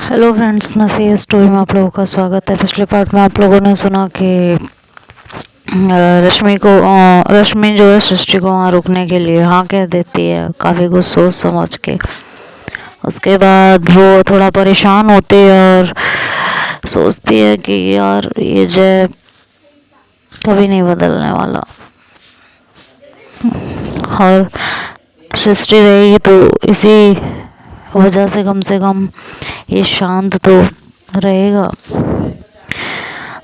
Hello friends, नसी story में आप लोगों का स्वागत है। पिछले पार्ट में आप लोगों ने सुना कि रश्मि जो है सृष्टि को वहाँ रुकने के लिए हाँ कह देती है, काफ़ी कुछ सोच समझ के। उसके बाद वो थोड़ा परेशान होती है और सोचती है कि यार ये जय कभी नहीं बदलने वाला, और सृष्टि रहेगी तो इसी वजह से कम ये शांत तो रहेगा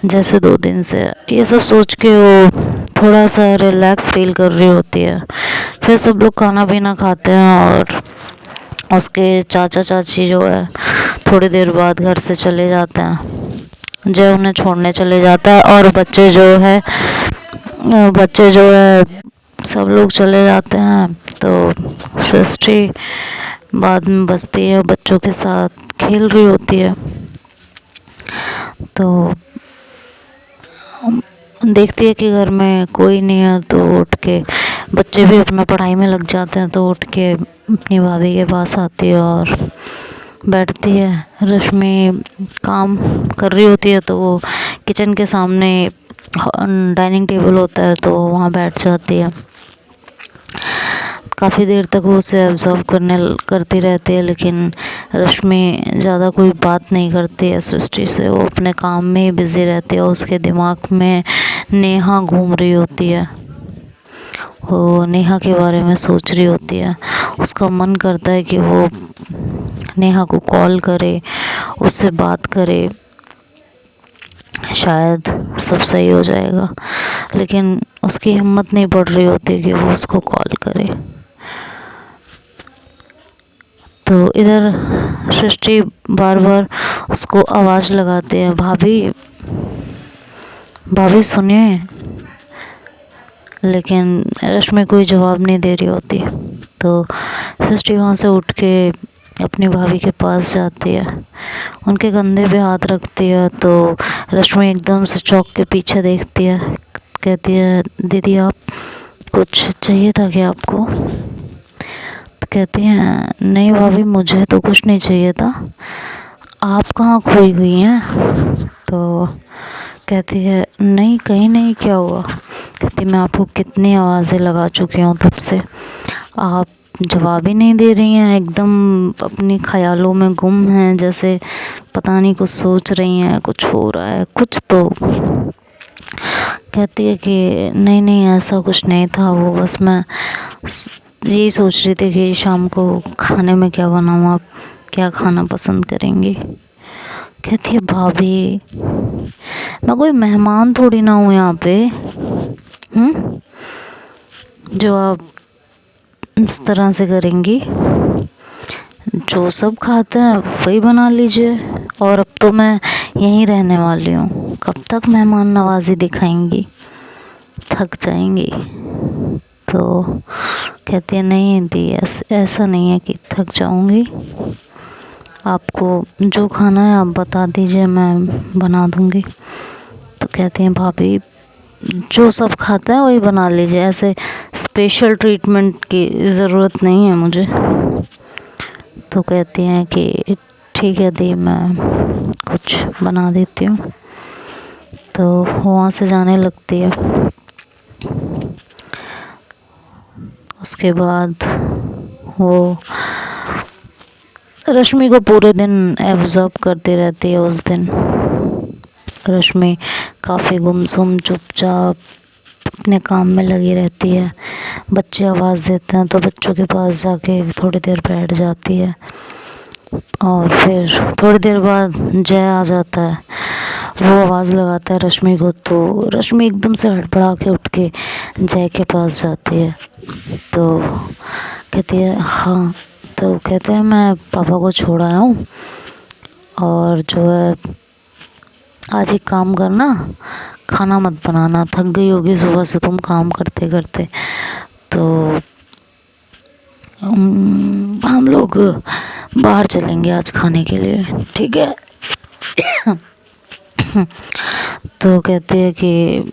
जैसे 2 दिन से। ये सब सोच के वो थोड़ा सा रिलैक्स फील कर रही होती है। फिर सब लोग खाना पीना खाते हैं और उसके चाचा चाची जो है थोड़ी देर बाद घर से चले जाते हैं। जय उन्हें छोड़ने चले जाता है और बच्चे जो है सब लोग चले जाते हैं। तो सृष्टि बाद में बचती है, बच्चों के साथ खेल रही होती है। तो देखती है कि घर में कोई नहीं है, तो उठ के बच्चे भी अपना पढ़ाई में लग जाते हैं, तो उठ के अपनी भाभी के पास आती है और बैठती है। रश्मि काम कर रही होती है, तो वो किचन के सामने डाइनिंग टेबल होता है, तो वहाँ बैठ जाती है। काफ़ी देर तक वो उसे ऑब्जर्व करती रहती है, लेकिन रश्मि ज़्यादा कोई बात नहीं करती है सृष्टि से। वो अपने काम में ही बिज़ी रहती है। उसके दिमाग में नेहा घूम रही होती है, वो नेहा के बारे में सोच रही होती है। उसका मन करता है कि वो नेहा को कॉल करे, उससे बात करे, शायद सब सही हो जाएगा, लेकिन उसकी हिम्मत नहीं बढ़ रही होती कि वो उसको कॉल करे। तो इधर सृष्टि बार बार उसको आवाज़ लगाते हैं, भाभी भाभी सुनिए, लेकिन रश्मि कोई जवाब नहीं दे रही होती। तो सृष्टि वहाँ से उठ के अपनी भाभी के पास जाती है, उनके कंधे पे हाथ रखती है। तो रश्मि एकदम से चौंक के पीछे देखती है, कहती है दीदी आप कुछ चाहिए था क्या आपको? तो कहती हैं नहीं भाभी, मुझे तो कुछ नहीं चाहिए था, आप कहाँ खोई हुई हैं? तो कहती है नहीं कहीं नहीं, क्या हुआ? कहती मैं आपको कितनी आवाज़ें लगा चुकी हूँ तब से, आप जवाब ही नहीं दे रही हैं, एकदम अपनी ख्यालों में गुम हैं, जैसे पता नहीं कुछ सोच रही हैं, कुछ हो रहा है कुछ तो। कहती है कि नहीं नहीं ऐसा कुछ नहीं था, वो बस मैं यही सोच रही थी कि शाम को खाने में क्या बनाऊँ, आप क्या खाना पसंद करेंगी? कहती है भाभी मैं कोई मेहमान थोड़ी ना हूँ यहाँ पे, जो आप इस तरह से करेंगी। जो सब खाते हैं वही बना लीजिए, और अब तो मैं यहीं रहने वाली हूँ, कब तक मेहमान नवाजी दिखाएंगी, थक जाएंगी। तो कहती है नहीं दी, ऐसा नहीं है कि थक जाऊंगी, आपको जो खाना है आप बता दीजिए, मैं बना दूंगी। तो कहती हैं भाभी जो सब खाता है वही बना लीजिए, ऐसे स्पेशल ट्रीटमेंट की ज़रूरत नहीं है मुझे। तो कहती हैं कि ठीक है दी, मैं कुछ बना देती हूँ। तो वहाँ से जाने लगती है। उसके बाद वो रश्मि को पूरे दिन ऑब्जर्व करती रहती है। उस दिन रश्मि काफ़ी गुमसुम चुपचाप अपने काम में लगी रहती है। बच्चे आवाज़ देते हैं तो बच्चों के पास जाके थोड़ी देर बैठ जाती है, और फिर थोड़ी देर बाद जय आ जाता है। वो आवाज़ लगाता है रश्मि को, तो रश्मि एकदम से हड़बड़ा के उठ के जय के पास जाती है। तो कहती है हाँ, तो कहते हैं मैं पापा को छोड़ आया हूँ, और जो है आज एक काम करना, खाना मत बनाना, थक गई होगी सुबह से तुम काम करते करते, तो हम लोग बाहर चलेंगे आज खाने के लिए, ठीक है? तो कहती है कि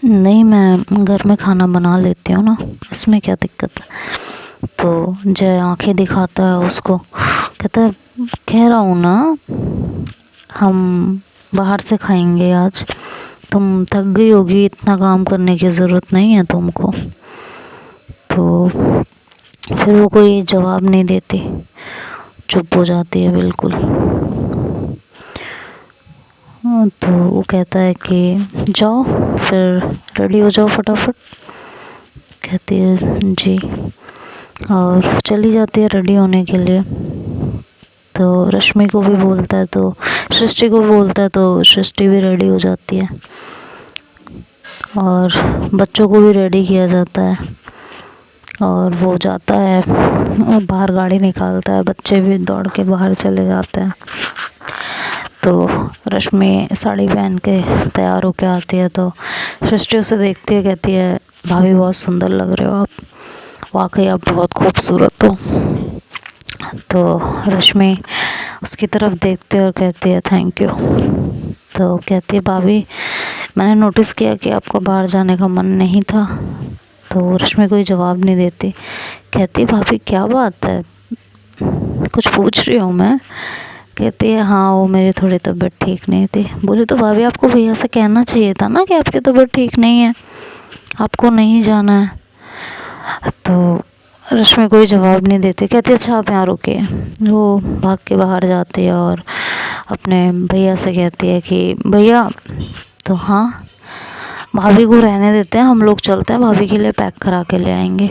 नहीं मैं घर में खाना बना लेती हूँ ना, इसमें क्या दिक्कत है? तो जय आंखें दिखाता है उसको, कहता है कह रहा हूँ ना हम बाहर से खाएंगे आज, तुम थक गई होगी, इतना काम करने की ज़रूरत नहीं है तुमको। तो फिर वो कोई जवाब नहीं देती, चुप हो जाती है बिल्कुल। तो वो कहता है कि जाओ फिर रेडी हो जाओ फटाफट। कहती है जी, और चली जाती है रेडी होने के लिए। तो रश्मि को भी बोलता है, तो सृष्टि को बोलता है, तो सृष्टि भी रेडी हो जाती है और बच्चों को भी रेडी किया जाता है। और वो जाता है और बाहर गाड़ी निकालता है, बच्चे भी दौड़ के बाहर चले जाते हैं। तो रश्मि साड़ी पहन के तैयार होके आती है, तो सृष्टि उसे देखती है, कहती है भाभी बहुत सुंदर लग रहे हो आप, वाकई आप बहुत खूबसूरत हो। तो रश्मि उसकी तरफ देखती है और कहती है थैंक यू। तो कहती है भाभी मैंने नोटिस किया कि आपको बाहर जाने का मन नहीं था। तो रश्मि कोई जवाब नहीं देती। कहती है भाभी क्या बात है, कुछ पूछ रही हूँ मैं। कहती है हाँ वो मेरी थोड़ी तबीयत ठीक नहीं थी। बोली तो भाभी आपको भैया से कहना चाहिए था ना कि आपकी तबीयत ठीक नहीं है, आपको नहीं जाना है। तो रश्मि कोई जवाब नहीं देती। कहती है अच्छा आप यहाँ रुके। वो भाग के बाहर जाती है और अपने भैया से कहती है कि भैया, तो हाँ भाभी को रहने देते हैं, हम लोग चलते हैं, भाभी के लिए पैक करा के ले आएंगे।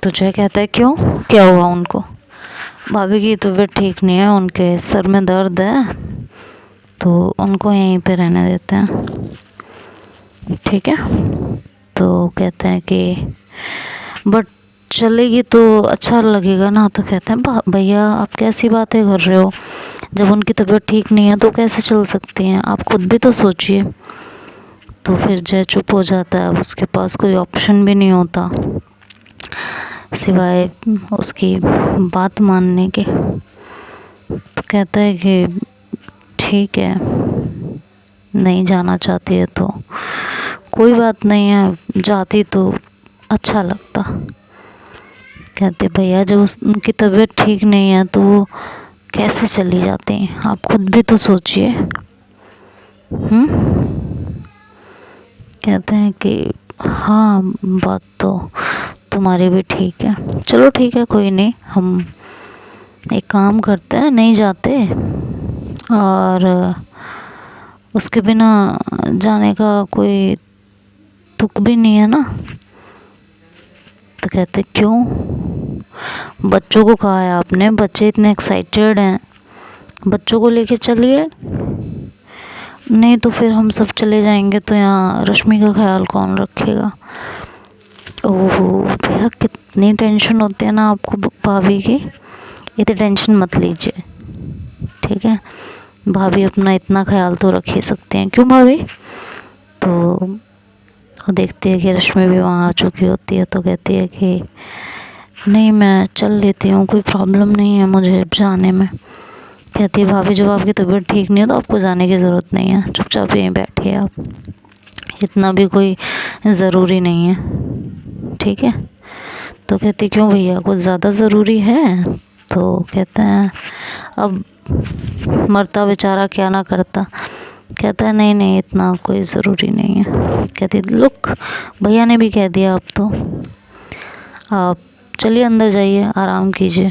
तो जय कहता है क्यों, क्या हुआ उनको? भाभी की तबीयत ठीक नहीं है, उनके सर में दर्द है, तो उनको यहीं पे रहने देते हैं, ठीक है। तो कहते हैं कि बट चलेगी तो अच्छा लगेगा ना। तो कहते हैं भैया आप कैसी बातें कर रहे हो, जब उनकी तबीयत ठीक नहीं है तो कैसे चल सकती हैं, आप खुद भी तो सोचिए। तो फिर जय चुप हो जाता है, उसके पास कोई ऑप्शन भी नहीं होता सिवाय उसकी बात मानने के। तो कहता है कि ठीक है, नहीं जाना चाहती है तो कोई बात नहीं है, जाती तो अच्छा लगता। कहते भैया जब उनकी तबीयत ठीक नहीं है तो वो कैसे चली जाती हैं, आप खुद भी तो सोचिए। कहते हैं कि हाँ बात तो तुम्हारी भी ठीक है, चलो ठीक है कोई नहीं, हम एक काम करते हैं, नहीं जाते और उसके बिना जाने का कोई तुक भी नहीं है ना। तो कहते क्यों, बच्चों को कहा है आपने, बच्चे इतने एक्साइटेड हैं, बच्चों को लेके चलिए। नहीं तो फिर हम सब चले जाएंगे तो यहाँ रश्मि का ख्याल कौन रखेगा। ओहो भैया कितनी टेंशन होती है ना आपको भाभी की, इतनी टेंशन मत लीजिए, ठीक है। भाभी अपना इतना ख्याल तो रख ही सकते हैं, क्यों भाभी। तो वो देखती है कि रश्मि भी वहाँ आ चुकी होती है, तो कहती है कि नहीं मैं चल लेती हूँ, कोई प्रॉब्लम नहीं है मुझे जाने में। कहती है भाभी जब आपकी तबीयत ठीक नहीं है तो आपको जाने की ज़रूरत नहीं है, चुपचाप यहीं बैठिए आप, इतना भी कोई ज़रूरी नहीं है, ठीक है। तो कहती क्यों भैया कुछ ज़्यादा ज़रूरी है। तो कहते हैं अब मरता बेचारा क्या ना करता। कहता है नहीं नहीं इतना कोई ज़रूरी नहीं है। कहती लुक भैया ने भी कह दिया, अब तो आप चलिए अंदर जाइए, आराम कीजिए,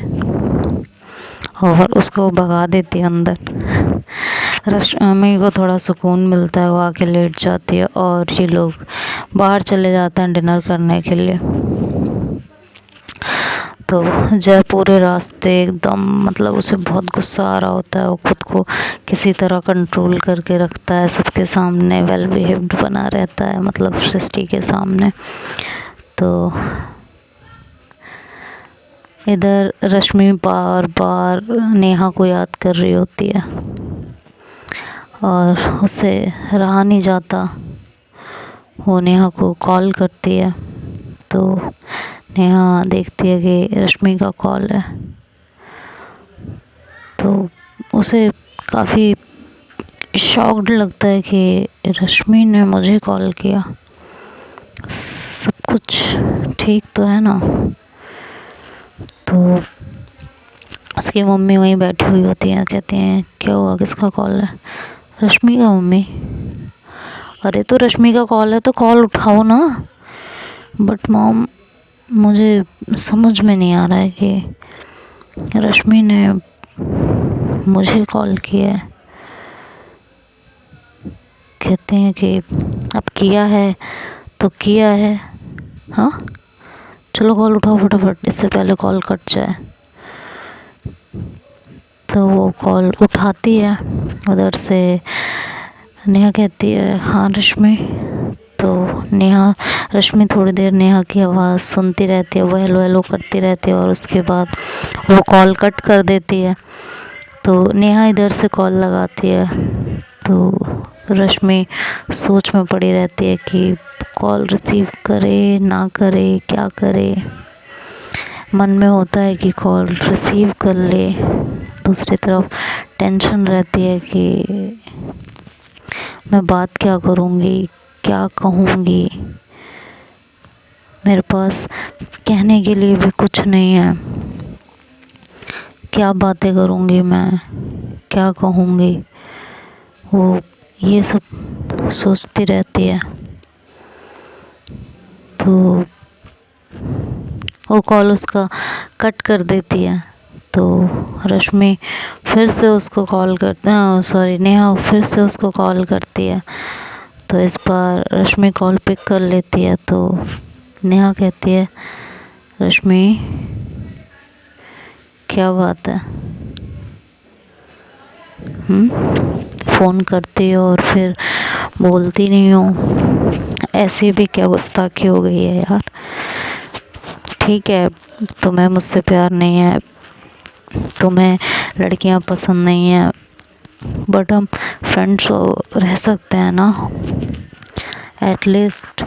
और उसको भगा देती है अंदर। रश्मि को थोड़ा सुकून मिलता है, वो आके लेट जाती है और ये लोग बाहर चले जाते हैं डिनर करने के लिए। तो जय पूरे रास्ते एकदम मतलब उसे बहुत गुस्सा आ रहा होता है, वो खुद को किसी तरह कंट्रोल करके रखता है, सबके सामने वेल बिहेव्ड बना रहता है, मतलब सृष्टि के सामने। तो इधर रश्मि बार बार नेहा को याद कर रही होती है और उसे रहा नहीं जाता, वो नेहा को कॉल करती है। तो नेहा देखती है कि रश्मि का कॉल है, तो उसे काफ़ी शॉक्ड लगता है कि रश्मि ने मुझे कॉल किया, सब कुछ ठीक तो है ना। तो उसकी मम्मी वहीं बैठी हुई होती हैं, कहती हैं क्या हुआ, किसका कॉल है? रश्मि का मम्मी। अरे तो रश्मि का कॉल है तो कॉल उठाओ ना। बट मॉम, मुझे समझ में नहीं आ रहा है कि रश्मि ने मुझे कॉल किया है। कहते हैं कि अब किया है तो किया है। हाँ, चलो कॉल उठाओ फटाफट, इससे पहले कॉल कट जाए। तो वो कॉल उठाती है, उधर से नेहा कहती है हाँ रश्मि। तो नेहा, रश्मि थोड़ी देर नेहा की आवाज़ सुनती रहती है, वो हेलो हेलो करती रहती है और उसके बाद वो कॉल कट कर देती है। तो नेहा इधर से कॉल लगाती है, तो रश्मि सोच में पड़ी रहती है कि कॉल रिसीव करे ना करे, क्या करे। मन में होता है कि कॉल रिसीव कर ले, दूसरी तरफ टेंशन रहती है कि मैं बात क्या करूँगी, क्या कहूँगी। मेरे पास कहने के लिए भी कुछ नहीं है, क्या बातें करूँगी मैं, क्या कहूँगी। वो ये सब सोचती रहती है। तो वो कॉल उसका कट कर देती है। तो रश्मि फिर से उसको कॉल करते हैं, सॉरी नेहा फिर से उसको कॉल करती है। तो इस बार रश्मि कॉल पिक कर लेती है। तो नेहा कहती है रश्मि क्या बात है, फ़ोन करती हो और फिर बोलती नहीं हो, ऐसी भी क्या गुस्ताखी हो गई है यार। ठीक है, तुम्हें मुझसे प्यार नहीं है, तुम्हें लड़कियां पसंद नहीं है, बट हम फ्रेंड्स रह सकते हैं ना। एटलीस्ट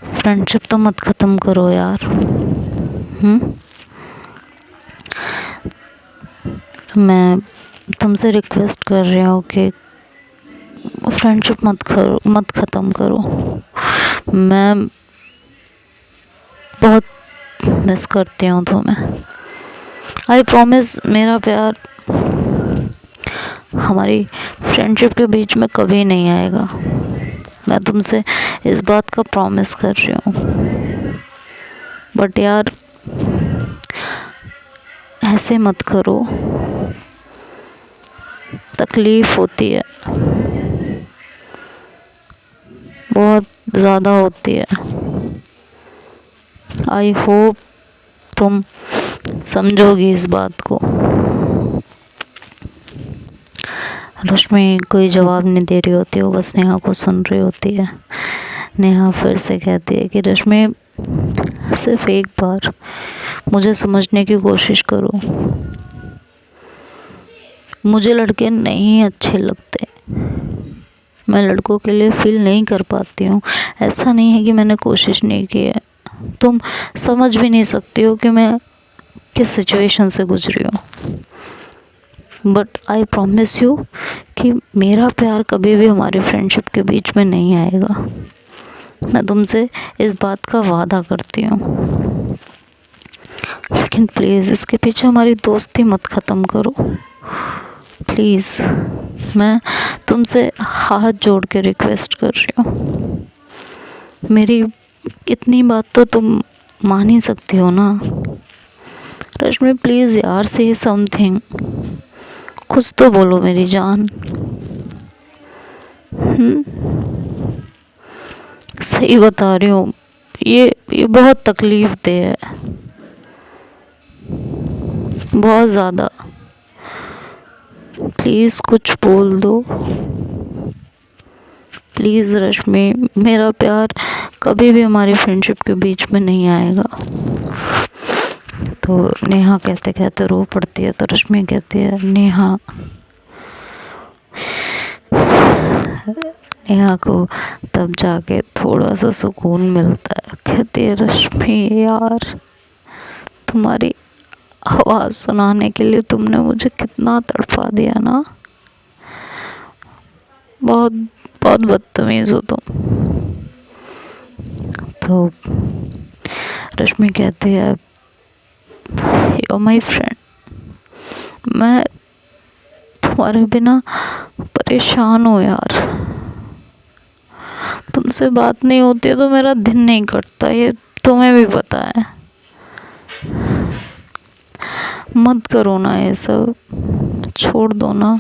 फ्रेंडशिप तो मत ख़त्म करो यार। मैं तुमसे रिक्वेस्ट कर रही हूँ कि फ्रेंडशिप मत ख़त्म करो। मैं बहुत मिस करती हूँ तुम्हें। आई प्रॉमिस, मेरा प्यार हमारी फ्रेंडशिप के बीच में कभी नहीं आएगा। मैं तुमसे इस बात का प्रॉमिस कर रही हूँ। बट यार ऐसे मत करो, तकलीफ़ होती है, बहुत ज़्यादा होती है। आई होप तुम समझोगी इस बात को। रश्मि कोई जवाब नहीं दे रही होती, वो बस नेहा को सुन रही होती है। नेहा फिर से कहती है कि रश्मि सिर्फ एक बार मुझे समझने की कोशिश करो। मुझे लड़के नहीं अच्छे लगते, मैं लड़कों के लिए फील नहीं कर पाती हूँ। ऐसा नहीं है कि मैंने कोशिश नहीं की है, तुम समझ भी नहीं सकती हो कि मैं किस सिचुएशन से गुजरी हूँ। बट आई प्रॉमिस यू कि मेरा प्यार कभी भी हमारी फ्रेंडशिप के बीच में नहीं आएगा। मैं तुमसे इस बात का वादा करती हूँ। लेकिन प्लीज़ इसके पीछे हमारी दोस्ती मत ख़त्म करो प्लीज़। मैं तुमसे हाथ जोड़ के रिक्वेस्ट कर रही हूँ। मेरी इतनी बात तो तुम मान ही सकती हो ना। रश्मि प्लीज़ यार, से समथिंग, कुछ तो बोलो मेरी जान। सही बता रही हूँ, ये बहुत तकलीफ़ दे है, बहुत ज़्यादा। प्लीज़ कुछ बोल दो प्लीज़ रश्मि, मेरा प्यार कभी भी हमारी फ्रेंडशिप के बीच में नहीं आएगा। तो नेहा कहते कहते रो पड़ती है। तो रश्मि कहती है नेहा को तब जाके थोड़ा सा सुकून मिलता है। कहती है रश्मि यार, तुम्हारी आवाज़ सुनाने के लिए तुमने मुझे कितना तड़पा दिया ना। बहुत बहुत बदतमीज़ हो तुम। तो रश्मि कहती है यू आर माई फ्रेंड, मैं तुम्हारे बिना परेशान हूँ यार। तुमसे बात नहीं होती है तो मेरा दिन नहीं कटता, ये तुम्हें भी पता है। मत करो ना ये सब, छोड़ दो ना।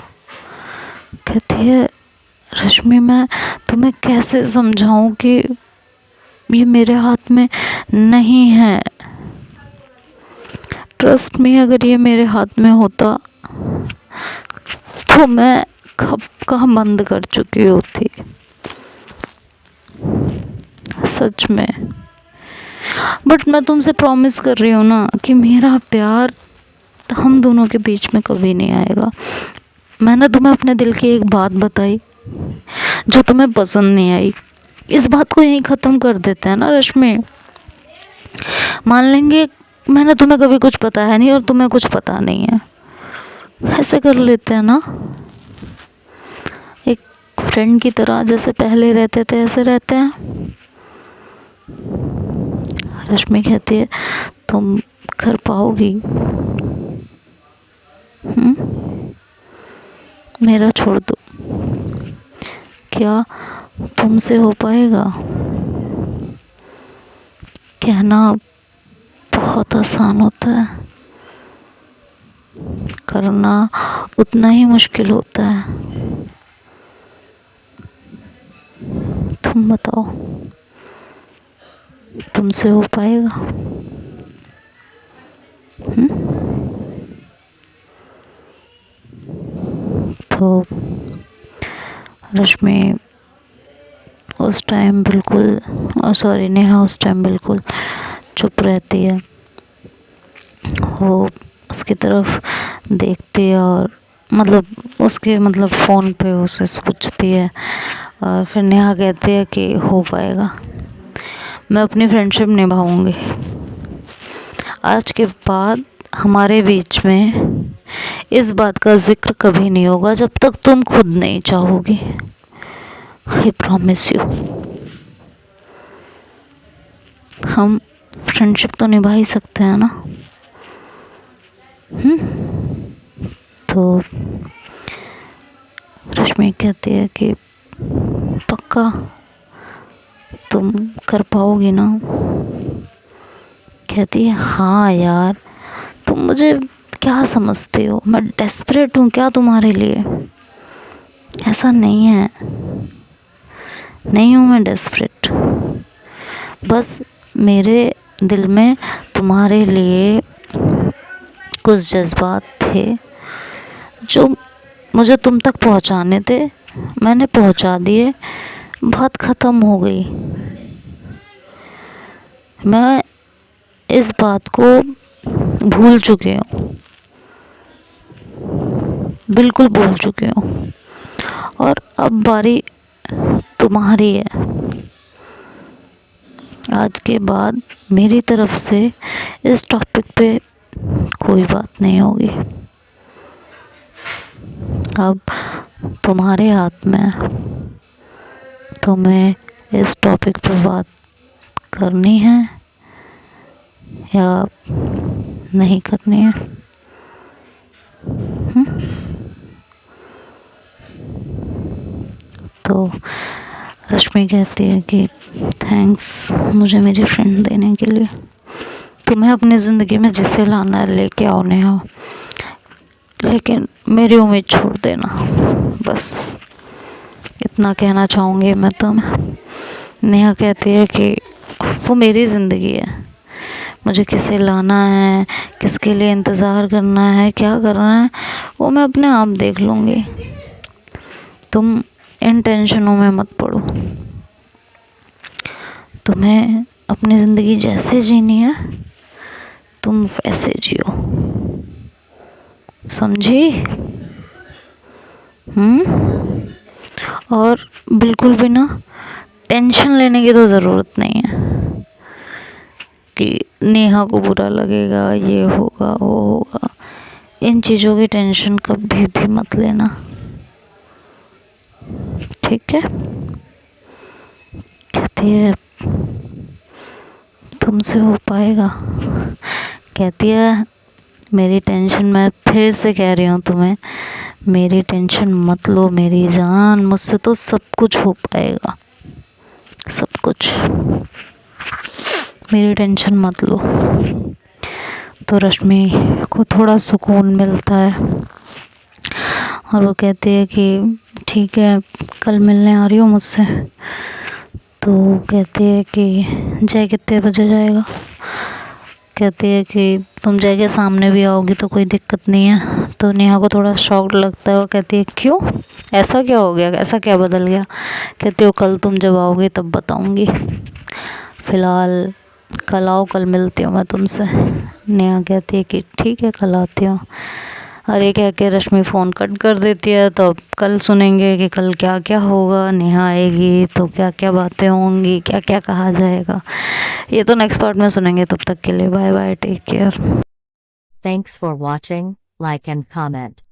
कहती है रश्मि मैं तुम्हें कैसे समझाऊं कि ये मेरे हाथ में नहीं है। ट्रस्ट मी, अगर ये मेरे हाथ में होता तो मैं कब का बंद कर चुकी होती, सच में। बट मैं तुमसे प्रॉमिस कर रही हूँ ना कि मेरा प्यार हम दोनों के बीच में कभी नहीं आएगा। मैंने तुम्हें अपने दिल की एक बात बताई जो तुम्हें पसंद नहीं आई, इस बात को यहीं ख़त्म कर देते हैं ना रश्मि। मान लेंगे मैंने तुम्हें कभी कुछ बताया नहीं और तुम्हें कुछ पता नहीं है, ऐसे कर लेते हैं ना, एक फ्रेंड की तरह जैसे पहले रहते थे ऐसे रहते हैं। रश्मि कहती है तुम कर पाओगी? मेरा छोड़ दो, क्या तुमसे हो पाएगा? कहना बहुत आसान होता है, करना उतना ही मुश्किल होता है। तुम बताओ, तुमसे हो पाएगा? तो रश्मि उस टाइम बिल्कुल, सॉरी नेहा उस टाइम बिल्कुल चुप रहती है। वो उसकी तरफ देखती है और उसके फ़ोन पे उसे पूछती है। और फिर नेहा कहती है कि हो पाएगा, मैं अपनी फ्रेंडशिप निभाऊंगी। आज के बाद हमारे बीच में इस बात का जिक्र कभी नहीं होगा जब तक तुम खुद नहीं चाहोगी। I promise you. हम फ्रेंडशिप तो निभा ही सकते हैं ना। तो रश्मि कहती है कि पक्का तुम कर पाओगी ना? कहती है हाँ यार, तुम मुझे क्या समझते हो, मैं डेस्परेट हूँ क्या तुम्हारे लिए? ऐसा नहीं है, नहीं हूँ मैं डेस्परेट। बस मेरे दिल में तुम्हारे लिए कुछ जज्बात थे जो मुझे तुम तक पहुँचाने थे, मैंने पहुँचा दिए, बात ख़त्म हो गई। मैं इस बात को भूल चुकी हूँ, बिल्कुल भूल चुकी हूँ। और अब बारी तुम्हारी है। आज के बाद मेरी तरफ से इस टॉपिक पे कोई बात नहीं होगी। अब तुम्हारे हाथ में, तुम्हें इस टॉपिक पे बात करनी है या नहीं करनी है। तो रश्मि कहती है कि थैंक्स मुझे मेरी फ्रेंड देने के लिए। तुम्हें अपनी ज़िंदगी में जिसे लाना है लेके आओ नेहा, लेकिन मेरी उम्मीद छोड़ देना, बस इतना कहना चाहूँगी मैं तुम्हें। नेहा कहती है कि वो मेरी ज़िंदगी है, मुझे किसे लाना है, किसके लिए इंतज़ार करना है, क्या करना है, वो मैं अपने आप देख लूँगी। तुम इन टेंशनों में मत पड़ो। तुम्हें अपनी ज़िंदगी जैसे जीनी है तुम वैसे जियो, समझी? और बिल्कुल भी ना टेंशन लेने की तो ज़रूरत नहीं है कि नेहा को बुरा लगेगा, ये होगा वो होगा। इन चीज़ों की टेंशन कभी भी मत लेना, ठीक है? कहती है तुमसे हो पाएगा? कहती है मेरी टेंशन, मैं फिर से कह रही हूँ तुम्हें, मेरी टेंशन मत लो मेरी जान, मुझसे तो सब कुछ हो पाएगा, सब कुछ, मेरी टेंशन मत लो। तो रश्मि को थोड़ा सुकून मिलता है और वो कहती है कि ठीक है कल मिलने आ रही हो मुझसे। तो कहती है कि जय कितने बजे जाएगा? कहती है कि तुम जय के सामने भी आओगी तो कोई दिक्कत नहीं है। तो नेहा को थोड़ा शॉक लगता है, वो कहती है क्यों, ऐसा क्या हो गया, ऐसा क्या बदल गया? कहती हो कल तुम जब आओगी तब बताऊंगी, फ़िलहाल कल आओ, कल मिलती हूँ मैं तुमसे। नेहा कहती है कि ठीक है कल आती हूँ। अरे कह के रश्मि फ़ोन कट कर देती है। तो अब कल सुनेंगे कि कल क्या क्या होगा, नेहा आएगी तो क्या क्या बातें होंगी, क्या क्या कहा जाएगा, ये तो नेक्स्ट पार्ट में सुनेंगे। तब तक के लिए bye bye, take care. Thanks for watching, like and comment.